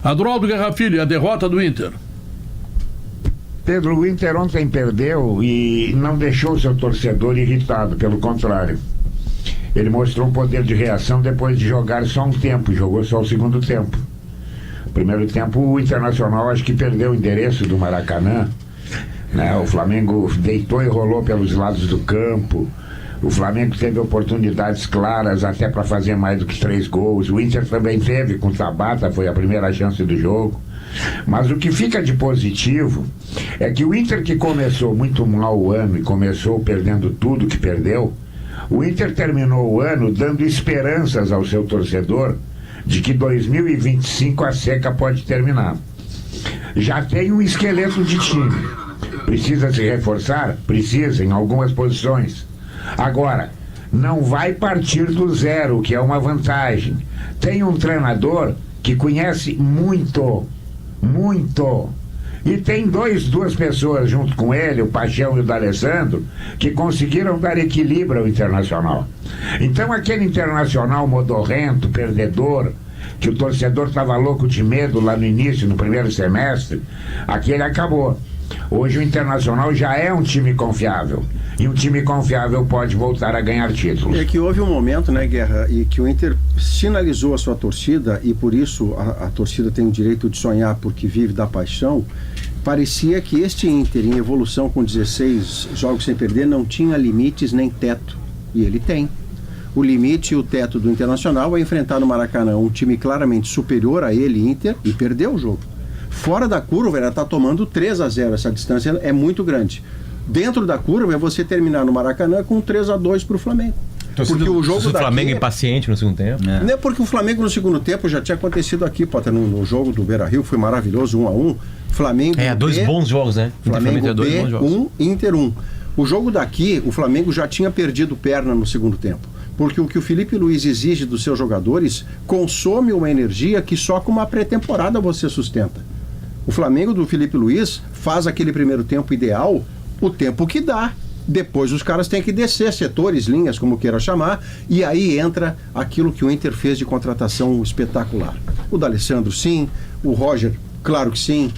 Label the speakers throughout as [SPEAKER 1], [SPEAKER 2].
[SPEAKER 1] Adroaldo Guerra Filho, a derrota do Inter.
[SPEAKER 2] Pedro, o Inter ontem perdeu e não deixou o seu torcedor irritado, pelo contrário. Ele mostrou um poder de reação depois de jogar só um tempo, jogou só o segundo tempo. No primeiro tempo, o Internacional acho que perdeu o endereço do Maracanã, né? O Flamengo deitou e rolou pelos lados do campo. O Flamengo teve oportunidades claras até para fazer mais do que 3 gols. O Inter também teve com o Tabata, foi a primeira chance do jogo. Mas o que fica de positivo é que o Inter, que começou muito mal o ano e começou perdendo tudo que perdeu, o Inter terminou o ano dando esperanças ao seu torcedor de que 2025 a seca pode terminar. Já tem um esqueleto de time. Precisa se reforçar? Precisa, em algumas posições. Agora, não vai partir do zero, que é uma vantagem. Tem um treinador que conhece muito. E tem duas pessoas junto com ele, o Paixão e o D'Alessandro, que conseguiram dar equilíbrio ao Internacional. Então aquele Internacional modorrento, perdedor, que o torcedor estava louco de medo lá no início, no primeiro semestre, aquele acabou. Hoje o Internacional já é um time confiável. E um time confiável pode voltar a ganhar títulos.
[SPEAKER 3] É que houve um momento, né, Guerra, e que o Inter sinalizou a sua torcida, e por isso a torcida tem o direito de sonhar porque vive da paixão. Parecia que este Inter, em evolução com 16 jogos sem perder, não tinha limites nem teto. E ele tem. O limite e o teto do Internacional é enfrentar no Maracanã um time claramente superior a ele, Inter, e perder o jogo. Fora da curva, ela está tomando 3-0, essa distância é muito grande. Dentro da curva é você terminar no Maracanã com 3-2 para o Flamengo.
[SPEAKER 4] Porque o jogo do Flamengo impaciente no segundo tempo.
[SPEAKER 3] Não é porque o Flamengo no segundo tempo já tinha acontecido aqui, Potter, no jogo do Beira-Rio, foi maravilhoso, 1-1. Flamengo
[SPEAKER 4] dois bons jogos, né?
[SPEAKER 3] Flamengo B, 1, Inter 1. O jogo daqui, o Flamengo já tinha perdido perna no segundo tempo. Porque o que o Felipe Luiz exige dos seus jogadores consome uma energia que só com uma pré-temporada você sustenta. O Flamengo do Felipe Luiz faz aquele primeiro tempo ideal o tempo que dá. Depois os caras têm que descer setores, linhas, como queira chamar, e aí entra aquilo que o Inter fez de contratação espetacular. O D'Alessandro, sim. O Roger, claro que sim.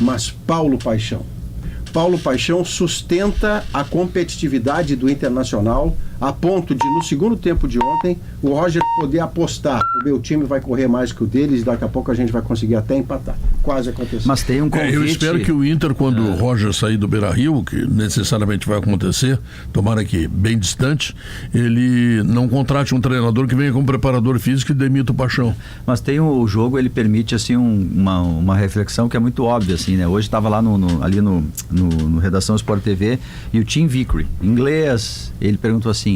[SPEAKER 3] Mas Paulo Paixão sustenta a competitividade do Internacional a ponto de, no segundo tempo de ontem, o Roger poder apostar: o meu time vai correr mais que o deles e daqui a pouco a gente vai conseguir até empatar. Quase aconteceu.
[SPEAKER 5] Mas tem um convite...
[SPEAKER 1] Eu espero que o Inter, quando o Roger sair do Beira-Rio, que necessariamente vai acontecer, tomara que bem distante, ele não contrate um treinador que venha como preparador físico e demita o Paixão.
[SPEAKER 5] Mas tem o jogo, ele permite assim uma reflexão que é muito óbvia, assim, né? Hoje estava lá ali no Redação Sport TV e o Tim Vickery, inglês, ele perguntou assim: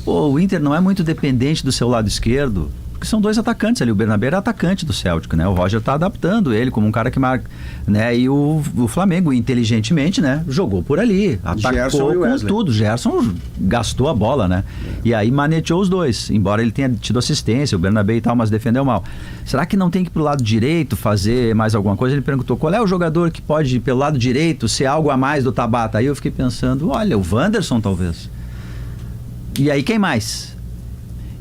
[SPEAKER 5] o Inter não é muito dependente do seu lado esquerdo? Porque são 2 atacantes ali, o Bernabé era atacante do Celtic, né? O Roger está adaptando ele como um cara que marca, né? E o Flamengo, inteligentemente, né? Jogou por ali, atacou com tudo. Gerson gastou a bola, né? E aí maneteou os dois, embora ele tenha tido assistência, o Bernabé e tal, mas defendeu mal. Será que não tem que ir pro lado direito fazer mais alguma coisa? Ele perguntou: qual é o jogador que pode, pelo lado direito, ser algo a mais do Tabata? Aí eu fiquei pensando: olha, o Wanderson talvez. E aí quem mais?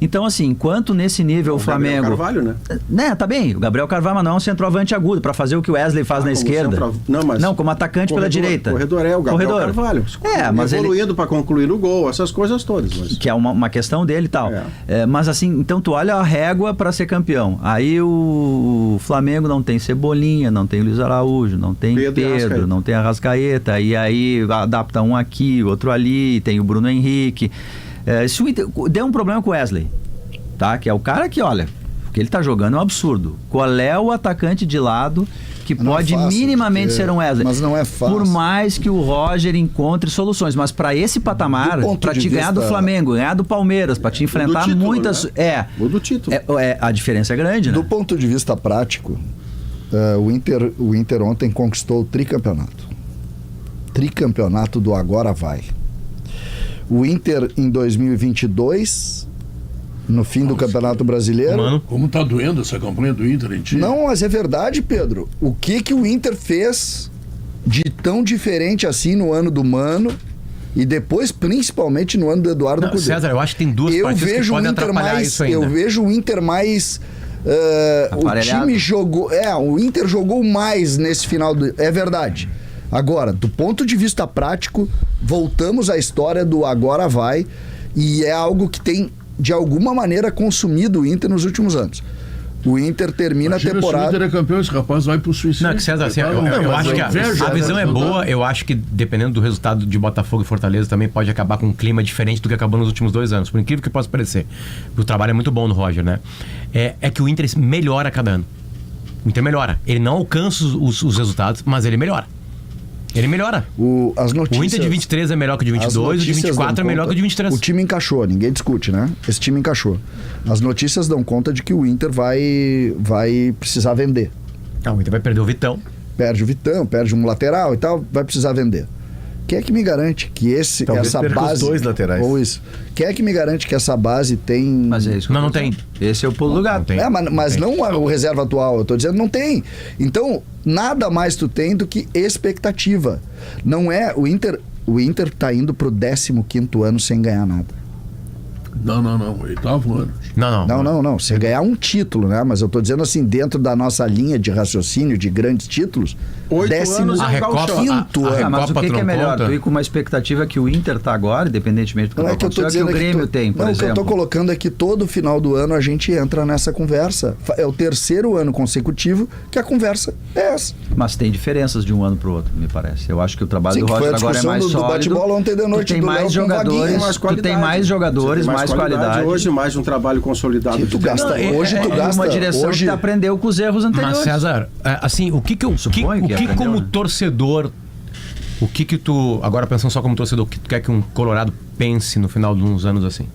[SPEAKER 5] Então, assim, enquanto nesse nível o Flamengo...
[SPEAKER 3] Gabriel Carvalho,
[SPEAKER 5] né? Tá bem, o Gabriel Carvalho, mas não é um centroavante agudo para fazer o que o Wesley faz na esquerda. Não, como atacante pela direita.
[SPEAKER 3] Corredor o Gabriel Carvalho.
[SPEAKER 5] Mas
[SPEAKER 3] evoluindo para concluir no gol, essas coisas todas. Mas...
[SPEAKER 5] Que é uma questão dele e tal. Mas assim, então tu olha a régua para ser campeão. Aí o Flamengo não tem Cebolinha, não tem Luiz Araújo, não tem Pedro, não tem Arrascaeta. E aí adapta um aqui, outro ali, tem o Bruno Henrique... Se o Inter deu um problema com o Wesley, tá? Que é o cara que, olha, o que ele tá jogando é um absurdo. Qual é o atacante de lado que pode minimamente ser um Wesley?
[SPEAKER 6] Mas não é fácil.
[SPEAKER 5] Por mais que o Roger encontre soluções, mas para esse patamar, para te ganhar do Flamengo, ganhar do Palmeiras, para te enfrentar título, muitas...
[SPEAKER 3] Né? O do título.
[SPEAKER 5] A diferença é grande, né?
[SPEAKER 6] Do ponto de vista prático, o Inter ontem conquistou o tricampeonato. Tricampeonato do agora vai. O Inter em 2022, no fim do Campeonato Brasileiro...
[SPEAKER 1] Mano, como tá doendo essa campanha do Inter em ti?
[SPEAKER 6] Não, mas é verdade, Pedro. O que o Inter fez de tão diferente assim no ano do Mano e depois principalmente no ano do Eduardo Cudê?
[SPEAKER 4] César, eu acho que tem duas partidas que podem atrapalhar isso ainda.
[SPEAKER 6] Eu vejo o Inter mais o time jogou. O Inter jogou mais nesse final do. É verdade. Agora, do ponto de vista prático, voltamos à história do agora vai, e é algo que tem, de alguma maneira, consumido o Inter nos últimos anos. O Inter termina a temporada.
[SPEAKER 1] Se o Inter é campeão, esse rapaz vai pro suicídio.
[SPEAKER 4] Não, que César, assim, eu acho que a visão é boa. Eu acho que, dependendo do resultado de Botafogo e Fortaleza, também pode acabar com um clima diferente do que acabou nos últimos 2 anos. Por incrível que possa parecer. O trabalho é muito bom no Roger, né? É que o Inter melhora a cada ano. O Inter melhora. Ele não alcança os resultados, mas ele melhora. Ele melhora.
[SPEAKER 6] As notícias,
[SPEAKER 4] o Inter de 23 é melhor que o de 22, o de 24 é melhor que o de 23.
[SPEAKER 6] O time encaixou, ninguém discute, né? Esse time encaixou. As notícias dão conta de que o Inter vai precisar vender.
[SPEAKER 4] O Inter vai perder o Vitão.
[SPEAKER 6] Perde o Vitão, perde um lateral e tal, vai precisar vender. Quem é que me garante que essa base...
[SPEAKER 7] os 2 laterais.
[SPEAKER 6] Ou isso. Quem é que me garante que essa base tem...
[SPEAKER 5] Mas é isso.
[SPEAKER 4] Não tem.
[SPEAKER 5] Esse é o pulo do gato.
[SPEAKER 6] Mas não o reserva atual, eu tô dizendo não tem. Então, nada mais tu tem do que expectativa. Não é... O Inter tá indo pro 15º ano sem ganhar nada.
[SPEAKER 1] Não. 8º ano.
[SPEAKER 6] Não. Sem ganhar um título, né? Mas eu tô dizendo assim, dentro da nossa linha de raciocínio de grandes títulos,
[SPEAKER 3] 8 anos
[SPEAKER 4] a Recopa,
[SPEAKER 6] ano.
[SPEAKER 5] Mas o que é melhor? Tu ir com uma expectativa que o Inter tá agora, independentemente do que
[SPEAKER 6] o Grêmio tem, por exemplo. O que eu tô colocando é que todo final do ano a gente entra nessa conversa. É o 3º ano consecutivo que a conversa é essa.
[SPEAKER 5] Mas tem diferenças de um ano pro outro, me parece. Eu acho que o trabalho do Roger agora é mais sólido.
[SPEAKER 6] Do bate-bola ontem de noite,
[SPEAKER 5] tu tem mais jogadores, mais qualidade.
[SPEAKER 3] Hoje, mais um trabalho consolidado.
[SPEAKER 6] Tu gasta
[SPEAKER 5] uma direção que tu aprendeu com os erros anteriores.
[SPEAKER 4] Mas, César, assim, o que como torcedor, o que tu, agora pensando só como torcedor, o que tu quer que um colorado pense no final de uns anos assim?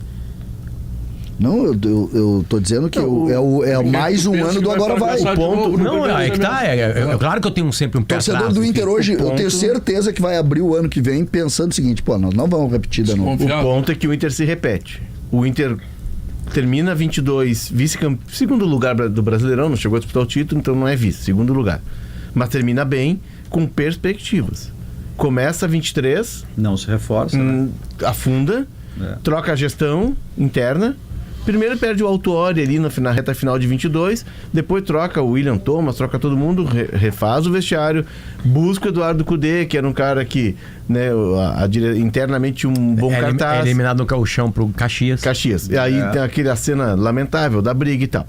[SPEAKER 6] Não, eu tô dizendo que é mais um ano do agora vai.
[SPEAKER 4] O ponto, não, é que tá. É claro que eu tenho sempre um pé atrás.
[SPEAKER 6] Torcedor do Inter hoje, eu tenho certeza que vai abrir o ano que vem pensando o seguinte: nós não vamos repetir de novo.
[SPEAKER 7] O ponto é que o Inter se repete. O Inter termina 22, segundo lugar do Brasileirão, não chegou a disputar o título, então não é vice, segundo lugar. Mas termina bem, com perspectivas. Começa 23,
[SPEAKER 5] não se reforça, né?
[SPEAKER 7] Afunda, troca a gestão interna. Primeiro perde o Autuori ali na reta final de 22, depois troca o William Thomas, troca todo mundo, refaz o vestiário, busca o Eduardo Cudê, que era um cara que, né, internamente tinha um bom cartaz.
[SPEAKER 4] É eliminado no Gauchão pro Caxias.
[SPEAKER 7] E aí tem aquela cena lamentável da briga e tal.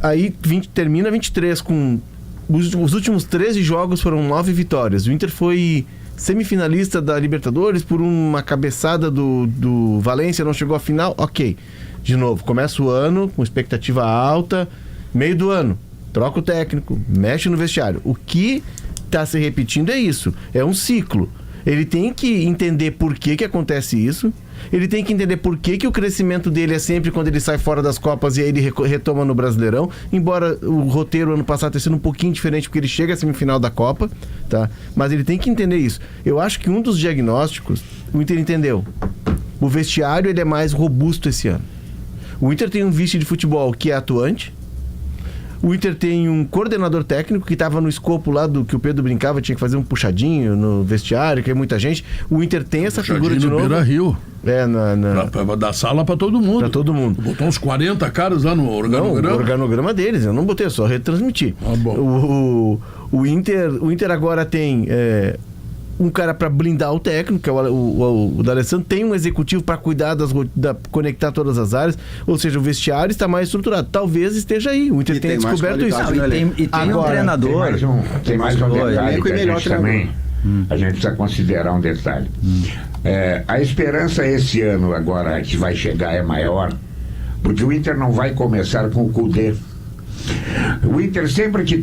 [SPEAKER 7] Aí termina 23 com... Os últimos 13 jogos foram 9 vitórias. O Inter foi semifinalista da Libertadores por uma cabeçada do Valência, não chegou à final, ok. De novo, começa o ano com expectativa alta, meio do ano, troca o técnico, mexe no vestiário. O que está se repetindo é isso, é um ciclo. Ele tem que entender por que acontece isso, ele tem que entender por que o crescimento dele é sempre quando ele sai fora das Copas e aí ele retoma no Brasileirão, embora o roteiro ano passado tenha sido um pouquinho diferente porque ele chega à semifinal da Copa, tá? Mas ele tem que entender isso. Eu acho que um dos diagnósticos, o Inter entendeu. O vestiário ele é mais robusto esse ano. O Inter tem um vice de futebol que é atuante. O Inter tem um coordenador técnico que estava no escopo lá do que o Pedro brincava, tinha que fazer um puxadinho no vestiário, que é muita gente. O Inter tem essa figura de novo.
[SPEAKER 1] Beira-Rio.
[SPEAKER 7] Pra
[SPEAKER 1] dar sala pra todo mundo.
[SPEAKER 7] Pra todo mundo.
[SPEAKER 1] Botou uns 40 caras lá no organograma.
[SPEAKER 7] Não, o organograma deles, eu não botei, só retransmiti.
[SPEAKER 1] Bom.
[SPEAKER 7] O Inter agora tem um cara para blindar o técnico, que é o D'Alessandro, tem um executivo para cuidar conectar todas as áreas, ou seja, o vestiário está mais estruturado. Talvez esteja aí, o Inter tenha descoberto isso.
[SPEAKER 5] E tem agora, um treinador.
[SPEAKER 2] Tem mais um detalhe que a gente também... A gente precisa considerar um detalhe. A esperança esse ano agora que vai chegar é maior, porque o Inter não vai começar com o Cudê. O Inter sempre que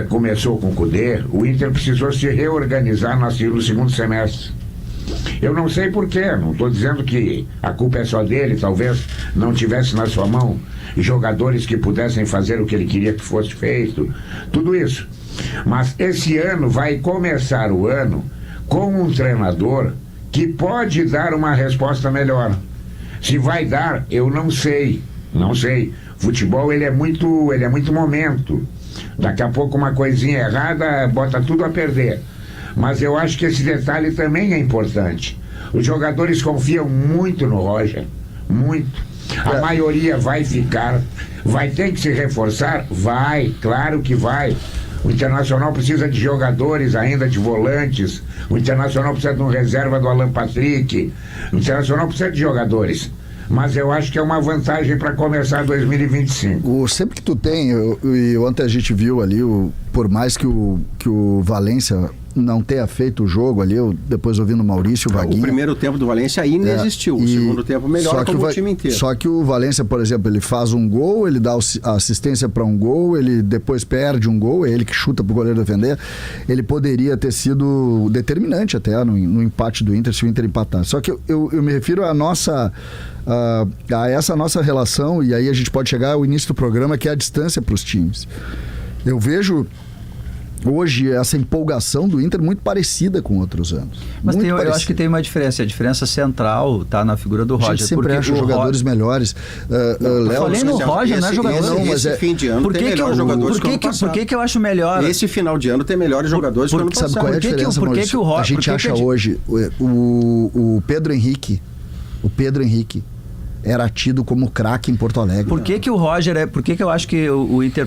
[SPEAKER 2] começou com o Cudê, o Inter precisou se reorganizar no segundo semestre. Eu não sei porquê, não estou dizendo que a culpa é só dele, talvez não tivesse na sua mão jogadores que pudessem fazer o que ele queria que fosse feito, tudo isso. Mas esse ano vai começar o ano com um treinador que pode dar uma resposta melhor. Se vai dar, eu não sei. Futebol ele é muito momento. Daqui a pouco uma coisinha errada bota tudo a perder. Mas eu acho que esse detalhe também é importante. Os jogadores confiam muito no Roger, muito. A maioria vai ficar, vai ter que se reforçar? Vai, claro que vai. O Internacional precisa de jogadores ainda, de volantes. O Internacional precisa de um reserva do Alan Patrick. O Internacional precisa de jogadores. Mas eu acho que é uma vantagem para começar 2025.
[SPEAKER 6] Sempre que tu tem, e ontem a gente viu ali, por mais que o Valência não tenha feito o jogo ali, depois ouvindo o Maurício, o Vaguinho.
[SPEAKER 3] O primeiro tempo do Valência ainda existiu, o segundo tempo melhor como o time inteiro.
[SPEAKER 6] Só que o Valência, por exemplo, ele faz um gol, ele dá a assistência para um gol, ele depois perde um gol, é ele que chuta pro goleiro defender. Ele poderia ter sido determinante até no empate do Inter, se o Inter empatar. Só que eu me refiro à nossa... a essa nossa relação, e aí a gente pode chegar ao início do programa, que é a distância para os times. Eu vejo hoje essa empolgação do Inter muito parecida com outros anos.
[SPEAKER 5] Mas eu acho que tem uma diferença. A diferença central está na figura do Roger.
[SPEAKER 6] A gente sempre acha jogadores melhores.
[SPEAKER 5] Léo, falei no Roger, não é jogador.
[SPEAKER 3] Não, mas fim de ano tem melhores jogadores que o ano passado.
[SPEAKER 5] Por que eu acho melhor?
[SPEAKER 3] Esse final de ano tem melhores jogadores que o ano passado.
[SPEAKER 6] Sabe qual é a diferença, Maurício? A gente acha hoje o Pedro Henrique era tido como craque em Porto Alegre.
[SPEAKER 5] Por que o Roger por que eu acho que o Inter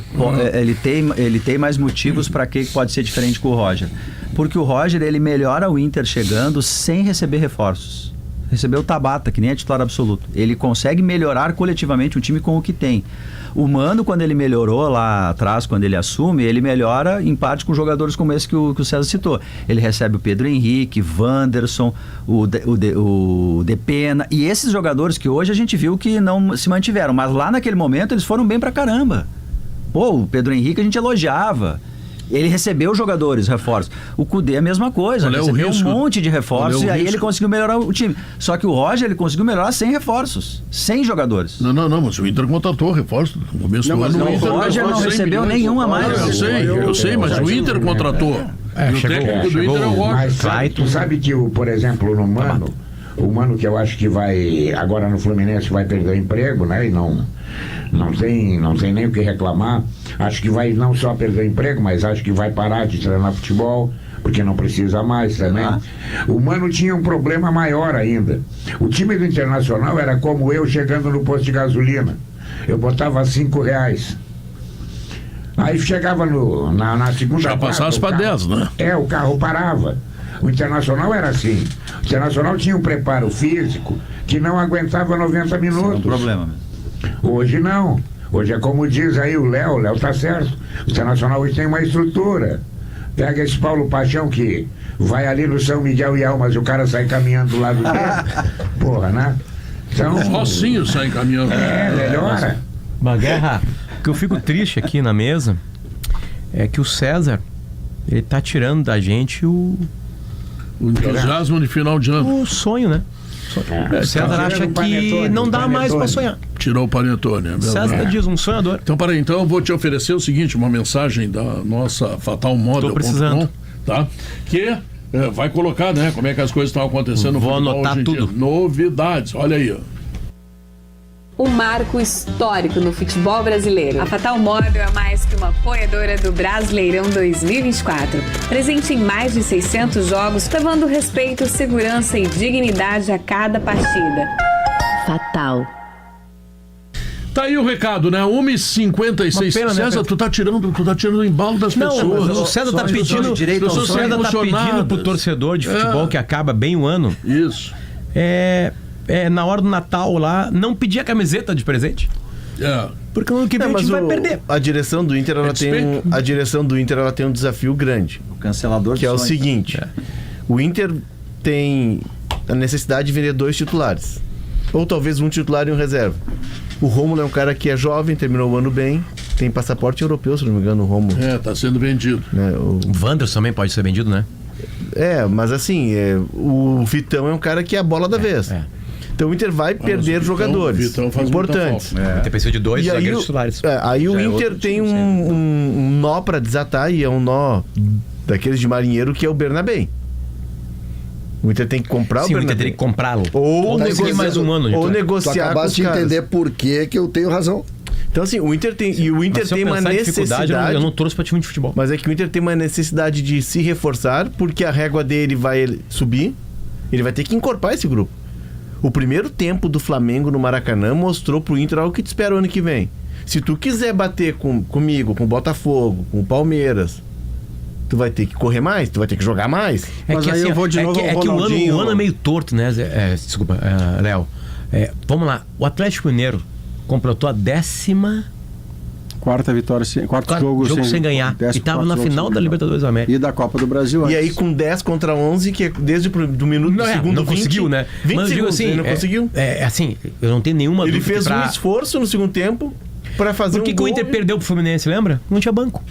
[SPEAKER 5] ele tem mais motivos para que pode ser diferente com o Roger? Porque o Roger ele melhora o Inter chegando sem receber reforços. Recebeu o Tabata, que nem é titular absoluto. Ele consegue melhorar coletivamente o time com o que tem. O Mano, quando ele melhorou lá atrás, quando ele assume, ele melhora em parte com jogadores como esse que o César citou. Ele recebe o Pedro Henrique, Wanderson, o Depena, e esses jogadores que hoje a gente viu que não se mantiveram, mas lá naquele momento eles foram bem pra caramba. Pô, o Pedro Henrique a gente elogiava. Ele recebeu jogadores, reforços. O Cudê é a mesma coisa, recebeu um monte de reforços e aí ele conseguiu melhorar o time. Só que o Roger, ele conseguiu melhorar sem reforços, sem jogadores.
[SPEAKER 1] Não, mas o Inter contratou reforços no começo do ano.
[SPEAKER 5] O Roger não recebeu nenhum a mais.
[SPEAKER 1] Eu sei, mas o Inter contratou. O técnico do Inter é o Roger.
[SPEAKER 2] Tu sabe que, por exemplo, no Mano, o Mano que eu acho que vai, agora no Fluminense, vai perder o emprego, né? E não tem nem o que reclamar. Acho que vai não só perder o emprego, mas acho que vai parar de treinar futebol, porque não precisa mais também. O Mano tinha um problema maior ainda. O time do Internacional era como eu chegando no posto de gasolina. Eu botava R$5. Aí chegava na segunda...
[SPEAKER 1] Já passasse para 10, né?
[SPEAKER 2] O carro parava. O Internacional era assim. O Internacional tinha um preparo físico que não aguentava 90 minutos.
[SPEAKER 5] Isso é um problema mesmo.
[SPEAKER 2] Hoje não. Hoje é como diz aí o Léo tá certo. O Internacional hoje tem uma estrutura. Pega esse Paulo Paixão que vai ali no São Miguel e Almas e o cara sai caminhando do lado dele. Porra, né? Então,
[SPEAKER 1] sozinho sai caminhando.
[SPEAKER 2] Melhora.
[SPEAKER 4] Uma guerra. O que eu fico triste aqui na mesa é que o César, ele tá tirando da gente o
[SPEAKER 1] entusiasmo de final de ano.
[SPEAKER 4] O sonho, né? O César acha que não dá mais para sonhar.
[SPEAKER 1] Tirou o Panetone.
[SPEAKER 4] César diz um sonhador.
[SPEAKER 1] Então, peraí, eu vou te oferecer o seguinte, uma mensagem da nossa fatalmodel.com, tá? Que vai colocar, né, como é que as coisas estão acontecendo.
[SPEAKER 4] Vou anotar tudo.
[SPEAKER 1] Novidades, olha aí, ó.
[SPEAKER 8] Um marco histórico no futebol brasileiro. A Fatal Model é mais que uma apoiadora do Brasileirão 2024. Presente em mais de 600 jogos, levando respeito, segurança e dignidade a cada partida. Fatal.
[SPEAKER 1] Tá aí o recado, né? 1h56. César, né? Tu tá tirando o embalo das pessoas.
[SPEAKER 4] O César tá pedindo pro torcedor de futebol que acaba bem o ano.
[SPEAKER 1] Isso.
[SPEAKER 4] Na hora do Natal lá, não pedir a camiseta de presente. Porque no ano que vem a gente vai perder.
[SPEAKER 7] A direção do Inter, ela tem um desafio grande.
[SPEAKER 5] O cancelador
[SPEAKER 7] que é o seguinte. O Inter tem a necessidade de vender 2 titulares. Ou talvez um titular e um reserva. O Rômulo é um cara que é jovem, terminou o ano bem, tem passaporte europeu, se não me engano, o Rômulo.
[SPEAKER 1] Tá sendo vendido.
[SPEAKER 4] O Wanderson também pode ser vendido, né?
[SPEAKER 7] Mas assim, o Vitão é um cara que é a bola da vez. Então o Inter vai perder jogadores importantes.
[SPEAKER 4] O Inter precisa de 2 zagueiros titulares.
[SPEAKER 7] Aí o Inter tem um nó para desatar, e é um nó daqueles de marinheiro, que é o Bernabé. O Inter tem que comprar o Bernabé.
[SPEAKER 4] O Inter teria que comprá-lo.
[SPEAKER 7] Ou
[SPEAKER 4] negociar mais um ano.
[SPEAKER 7] Ou negociar.
[SPEAKER 6] Tu acabaste de entender por que eu tenho razão.
[SPEAKER 7] Então assim, o Inter tem uma necessidade.
[SPEAKER 4] Eu não trouxe para time de futebol.
[SPEAKER 7] Mas é que o Inter tem uma necessidade de se reforçar, porque a régua dele vai subir. Ele vai ter que encorpar esse grupo. O primeiro tempo do Flamengo no Maracanã mostrou pro Inter algo que te espera o ano que vem. Se tu quiser bater comigo, com o Botafogo, com o Palmeiras, tu vai ter que correr mais, tu vai ter que jogar mais.
[SPEAKER 3] Mas aí eu vou de novo ao
[SPEAKER 4] que
[SPEAKER 3] Ronaldinho.
[SPEAKER 4] o ano é meio torto, né? Desculpa, Léo. Vamos lá. O Atlético Mineiro completou a 10ª...
[SPEAKER 3] Quarto jogo
[SPEAKER 4] sem ganhar. E tava na final da Libertadores da América.
[SPEAKER 3] E da Copa do Brasil.
[SPEAKER 7] E aí com 10 contra 11, que é desde do minuto do segundo
[SPEAKER 4] não
[SPEAKER 7] 20,
[SPEAKER 4] conseguiu, né?
[SPEAKER 7] 20
[SPEAKER 4] Mas eu digo
[SPEAKER 7] segundos,
[SPEAKER 4] assim,
[SPEAKER 7] ele não conseguiu.
[SPEAKER 4] Assim, eu não tenho nenhuma
[SPEAKER 7] Ele
[SPEAKER 4] dúvida
[SPEAKER 7] fez um esforço no segundo tempo para fazer
[SPEAKER 4] Por que
[SPEAKER 7] um
[SPEAKER 4] que o
[SPEAKER 7] gol.
[SPEAKER 4] Inter perdeu pro Fluminense, lembra? Não tinha banco.